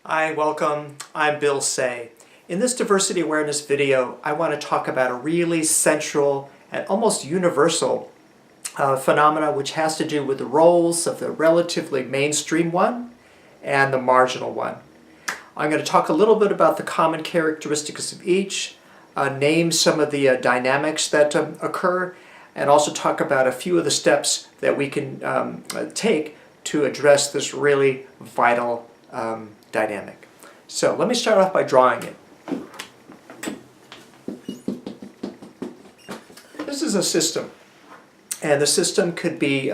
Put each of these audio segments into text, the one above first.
Hi, welcome. I'm Bill Say. In this diversity awareness video, I want to talk about a really central and almost universal phenomena which has to do with the roles of the relatively mainstream one and the marginal one. I'm going to talk a little bit about the common characteristics of each, name some of the dynamics that occur, and also talk about a few of the steps that we can take to address this really vital dynamic. So let me start off by drawing it. This is a system, and the system could be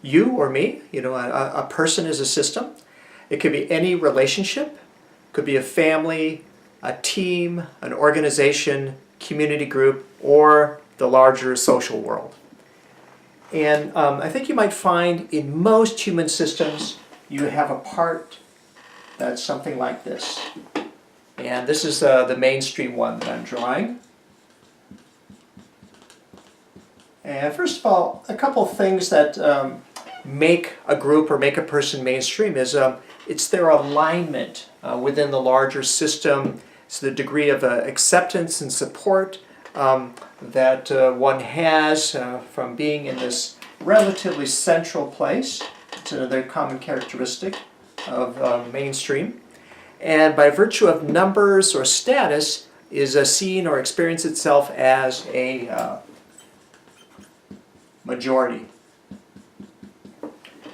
you or me. You know, a person is a system. It could be any relationship. It could be a family, a team, an organization, community group, or the larger social world. And I think you might find in most human systems you have a part that's something like this. And this is the mainstream one that I'm drawing. And first of all, a couple of things that make a group or make a person mainstream is it's their alignment within the larger system. It's the degree of acceptance and support that one has from being in this relatively central place. It's another common characteristic of mainstream. And by virtue of numbers or status is seen or experience itself as a majority.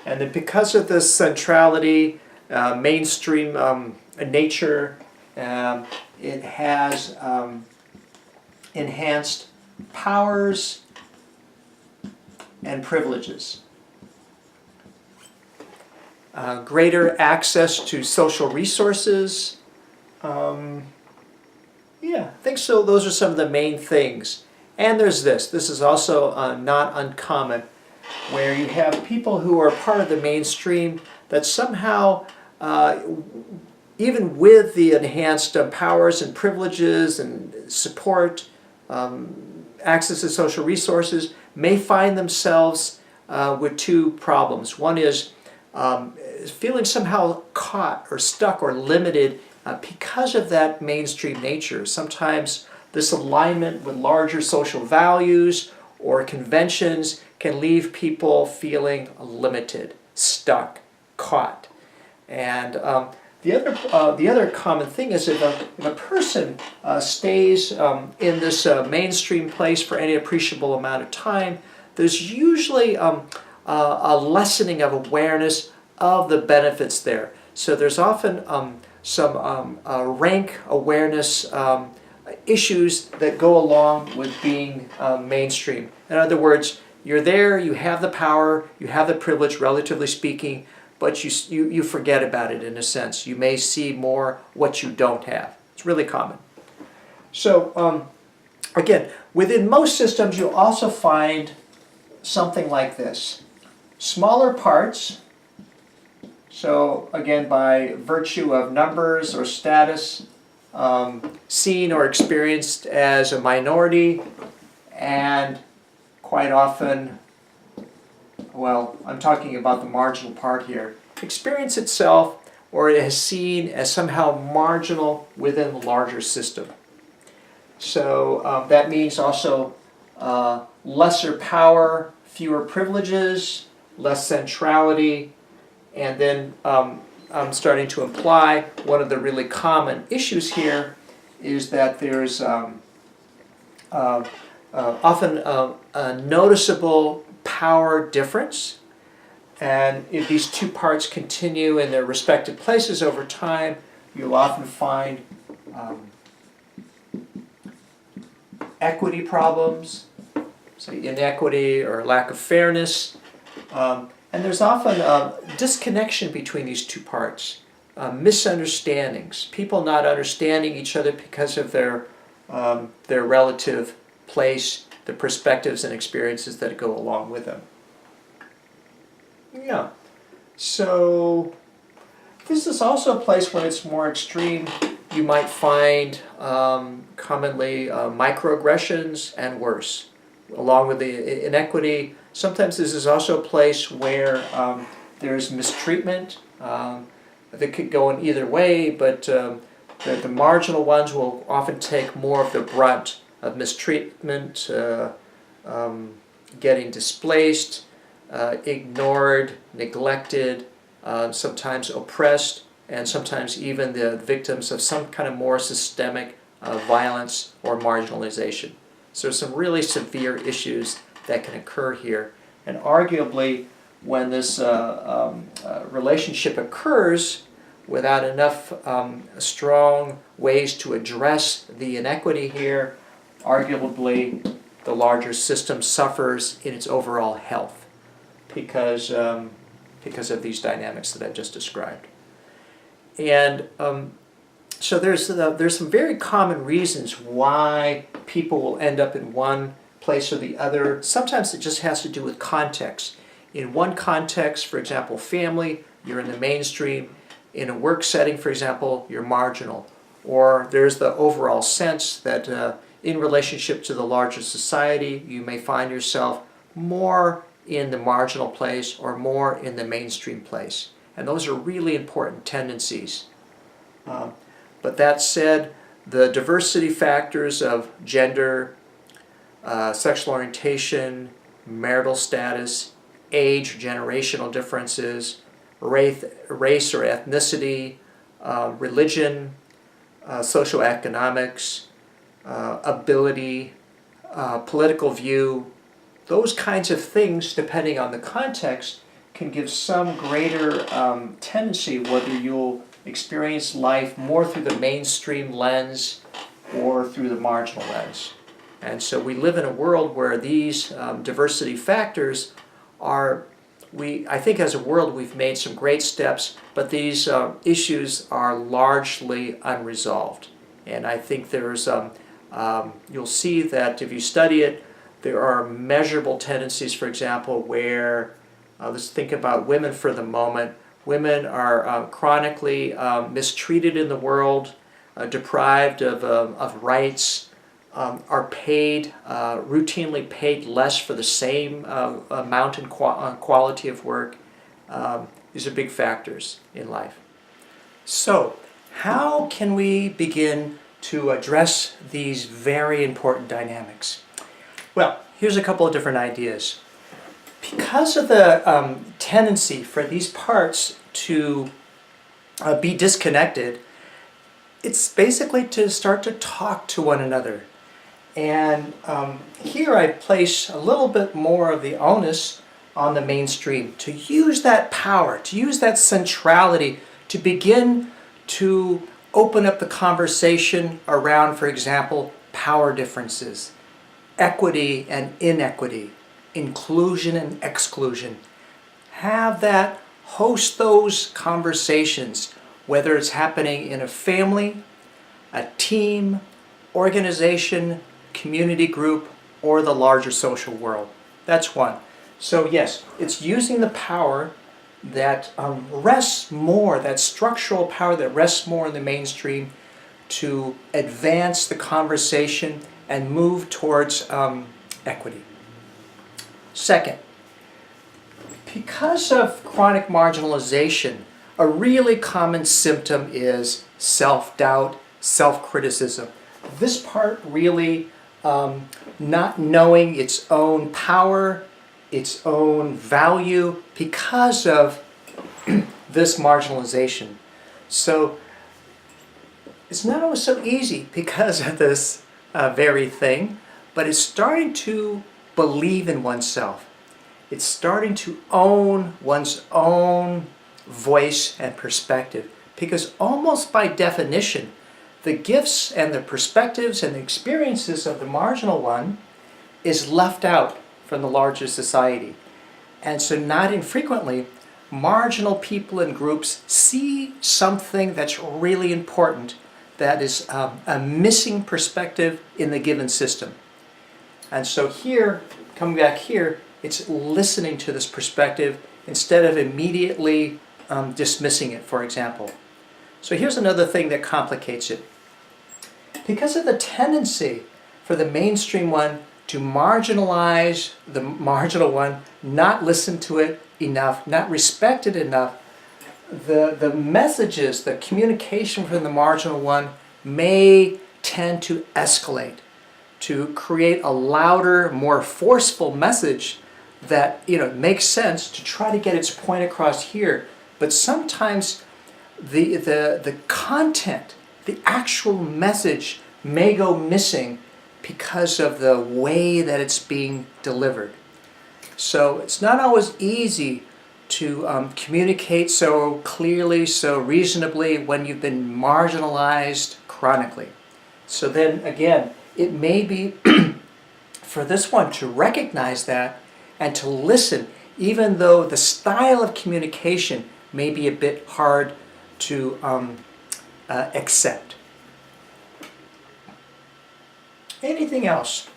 And then because of this centrality, mainstream nature, it has enhanced powers and privileges. Greater access to social resources. Yeah, I think so. Those are some of the main things. And there's this. This is also not uncommon, where you have people who are part of the mainstream that somehow, even with the enhanced powers and privileges and support, access to social resources, may find themselves with two problems. One is feeling somehow caught or stuck or limited because of that mainstream nature. Sometimes this alignment with larger social values or conventions can leave people feeling limited, stuck, caught. And the other common thing is if a person stays in this mainstream place for any appreciable amount of time, there's usually a lessening of awareness of the benefits there. So there's often some rank awareness issues that go along with being mainstream. In other words, you're there, you have the power, you have the privilege, relatively speaking, but you forget about it in a sense. You may see more what you don't have. It's really common. So again, within most systems you'll also find something like this. Smaller parts, so again by virtue of numbers or status, seen or experienced as a minority, and quite often, well, I'm talking about the marginal part here, experience itself or it is seen as somehow marginal within the larger system. So that means also lesser power, fewer privileges, less centrality, and then I'm starting to imply one of the really common issues here is that there's often a noticeable power difference, and if these two parts continue in their respective places over time, you'll often find equity problems, say inequity or lack of fairness, and there's often disconnection between these two parts, misunderstandings, people not understanding each other because of their relative place, the perspectives and experiences that go along with them. Yeah, so this is also a place when it's more extreme. You might find commonly microaggressions and worse, along with the inequity. Sometimes this is also a place where there's mistreatment, that could go in either way, but the marginal ones will often take more of the brunt of mistreatment, getting displaced, ignored, neglected, sometimes oppressed, and sometimes even the victims of some kind of more systemic violence or marginalization. So some really severe issues that can occur here. And arguably, when this relationship occurs without enough strong ways to address the inequity here, arguably the larger system suffers in its overall health because of these dynamics that I've just described. And so there's some very common reasons why people will end up in one place or the other. Sometimes it just has to do with context. In one context, for example, family, you're in the mainstream. In a work setting, for example, you're marginal. Or there's the overall sense that in relationship to the larger society, you may find yourself more in the marginal place or more in the mainstream place. And those are really important tendencies. But that said, the diversity factors of gender, sexual orientation, marital status, age, generational differences, race or ethnicity, religion, socioeconomics, ability, political view, those kinds of things, depending on the context, can give some greater tendency whether you'll experience life more through the mainstream lens or through the marginal lens. And so we live in a world where these diversity factors are, I think as a world we've made some great steps, but these issues are largely unresolved. And I think there's, you'll see that if you study it, there are measurable tendencies, for example, where, let's think about women for the moment. Women are chronically mistreated in the world, deprived of rights, are paid, routinely paid less for the same amount and quality of work. These are big factors in life. So, how can we begin to address these very important dynamics? Well, here's a couple of different ideas. Because of the tendency for these parts to be disconnected, it's basically to start to talk to one another. And here I place a little bit more of the onus on the mainstream to use that power, to use that centrality, to begin to open up the conversation around, for example, power differences, equity and inequity, inclusion and exclusion. Have that, host those conversations, whether it's happening in a family, a team, organization, community group, or the larger social world. That's one. So yes, it's using the power that rests more, that structural power that rests more in the mainstream to advance the conversation and move towards equity. Second, because of chronic marginalization, a really common symptom is self-doubt, self-criticism. This part really not knowing its own power, its own value because of this marginalization. So it's not always so easy because of this very thing, but it's starting to believe in oneself. It's starting to own one's own voice and perspective, because almost by definition, the gifts and the perspectives and the experiences of the marginal one is left out from the larger society. And so not infrequently, marginal people and groups see something that's really important, that is a missing perspective in the given system. And so here, coming back here, it's listening to this perspective instead of immediately dismissing it, for example. So here's another thing that complicates it. Because of the tendency for the mainstream one to marginalize the marginal one, not listen to it enough, not respect it enough, the messages, the communication from the marginal one may tend to escalate, to create a louder, more forceful message that, you know, makes sense to try to get its point across here. But sometimes the content, the actual message may go missing because of the way that it's being delivered. So it's not always easy to communicate so clearly, so reasonably when you've been marginalized chronically. So then again, it may be for this one to recognize that and to listen, even though the style of communication may be a bit hard to accept. Anything else?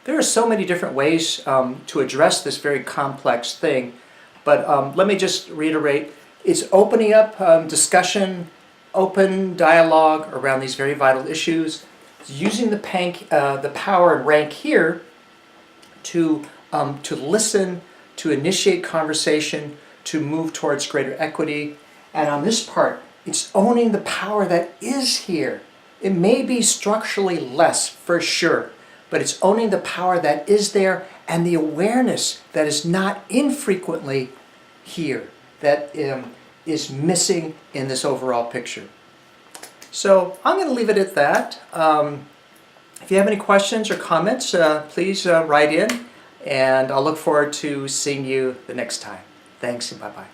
There are so many different ways to address this very complex thing, but let me just reiterate, it's opening up discussion, open dialogue around these very vital issues, using the power and rank here to listen, to initiate conversation, to move towards greater equity. And on this part, it's owning the power that is here. It may be structurally less, for sure, but it's owning the power that is there and the awareness that is not infrequently here, that is missing in this overall picture. So I'm going to leave it at that. If you have any questions or comments, please write in, and I'll look forward to seeing you the next time. Thanks and bye-bye.